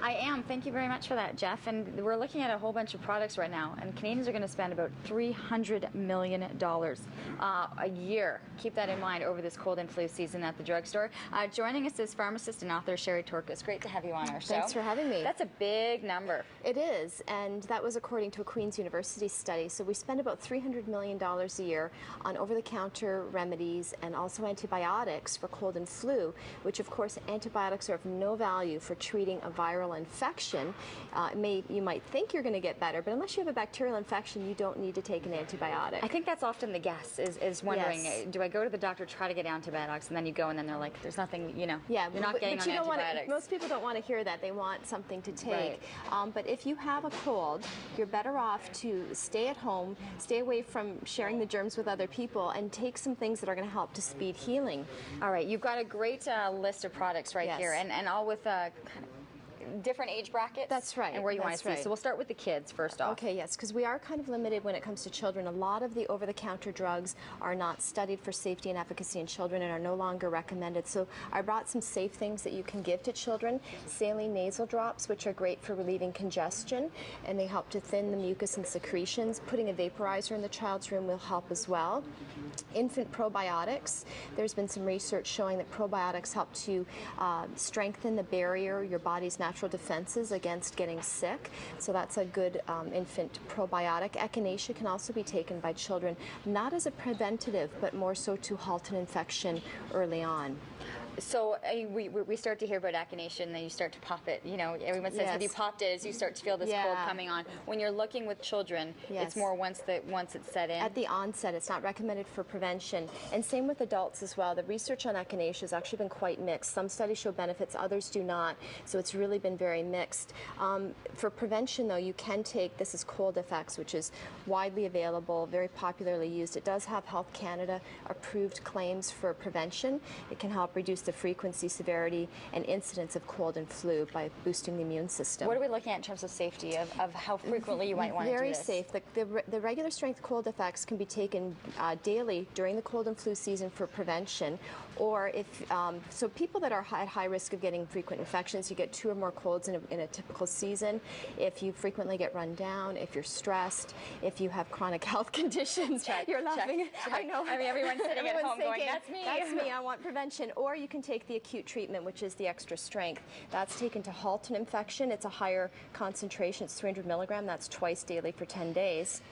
I am. Thank you very much for that, Jeff. And we're looking at a whole bunch of products right now, and Canadians are going to spend about $300 million a year. Keep that in mind over this cold and flu season at the drugstore. Joining us is pharmacist and author Sherry Torkis. Great to have you on our show. Thanks for having me. That's a big number. It is, and that was according to a Queen's University study. So we spend about $300 million a year on over-the-counter remedies and also antibiotics for cold and flu, which of course antibiotics are of no value for treating a viral infection. You might think you're going to get better, but unless you have a bacterial infection, you don't need to take an antibiotic. I think that's often the guess, is wondering, Yes. Do I go to the doctor, try to get antibiotics, and then you go and then they're like, there's nothing, Yeah, you're not getting but on you don't antibiotics. most people don't want to hear that. They want something to take. Right. But if you have a cold, you're better off to stay at home, stay away from sharing the germs with other people, and take some things that are going to help to speed healing. All right, you've got a great list of products right Yes. here, and all with kind of different age brackets. That's right. And where you want to That's see. right. So we'll start with the kids first off. Okay, yes, because we are kind of limited when it comes to children. A lot of the over-the-counter drugs are not studied for safety and efficacy in children and are no longer recommended. So I brought some safe things that you can give to children. Saline nasal drops, which are great for relieving congestion, and they help to thin the mucus and secretions. Putting a vaporizer in the child's room will help as well. Infant probiotics. There's been some research showing that probiotics help to strengthen the barrier, your body's natural defenses against getting sick. So that's a good infant probiotic. Echinacea can also be taken by children, not as a preventative, but more so to halt an infection early on. So we start to hear about echinacea, and then you start to pop it. Everyone says, Yes. have you popped it? As you start to feel this Yeah. cold coming on. When you're looking with children, Yes. it's more once it's set in. At the onset, it's not recommended for prevention. And same with adults as well. The research on echinacea has actually been quite mixed. Some studies show benefits, others do not. So it's really been very mixed. For prevention, though, you can take, this is Cold FX, which is widely available, very popularly used. It does have Health Canada approved claims for prevention. It can help reduce the frequency, severity, and incidence of cold and flu by boosting the immune system. What are we looking at in terms of safety, of how frequently you might want to do Very this? safe. The regular strength Cold FX can be taken daily during the cold and flu season for prevention, or if so people that are at high risk of getting frequent infections, you get 2 or more colds in a typical season. If you frequently get run down, if you're stressed, if you have chronic health conditions, you're laughing. Check. I know. I mean, everyone's sitting at home thinking, going, that's me. That's me. I want prevention. Or you can take the acute treatment, which is the extra strength. That's taken to halt an infection. It's a higher concentration. It's 300 milligram. That's twice daily for 10 days.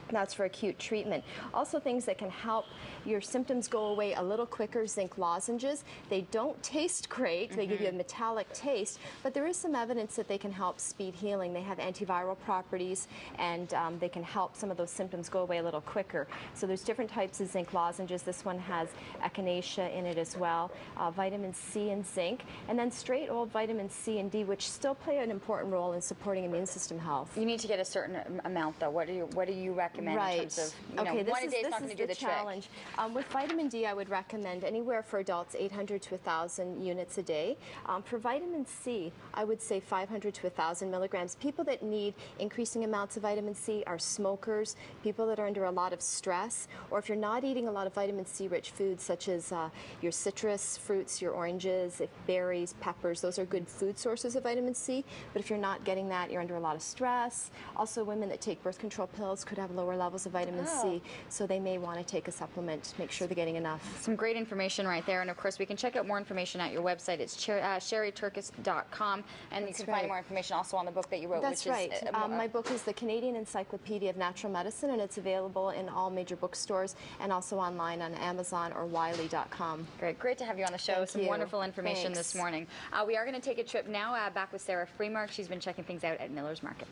That's for acute treatment. Also things that can help your symptoms go away a little quicker, zinc lozenges. They don't taste great. They give you a metallic taste, but there is some evidence that they can help speed healing. They have antiviral properties, and they can help some of those symptoms go away a little quicker. So there's different types of zinc lozenges. This one has echinacea in it as well, vitamin C and zinc, and then straight old vitamin C and D, which still play an important role in supporting immune system health. You need to get a certain amount, though. What do you recommend in terms of, okay, one a day is not going to do the challenge. trick? With vitamin D, I would recommend anywhere for adults 800 to 1,000 units a day. For vitamin C, I would say 500 to 1,000 milligrams. People that need increasing amounts of vitamin C are smokers, people that are under a lot of stress, or if you're not eating a lot of vitamin C-rich foods such as your citrus fruits, your oranges, berries, peppers, those are good food sources of vitamin C. But if you're not getting that, you're under a lot of stress. Also, women that take birth control pills could have lower levels of vitamin C, so they may want to take a supplement to make sure they're getting enough. Some great information right there, and of course we can check out more information at your website. It's sherryturkis.com, and you can find more information also on the book that you wrote. That's which right. Is, my book is the Canadian Encyclopedia of Natural Medicine, and it's available in all major bookstores and also online on Amazon or Wiley.com. Great to have you on the show. Thank Some you. wonderful information Thanks. this morning. We are going to take a trip now back with Sarah Freemark. She's been checking things out at Miller's Market.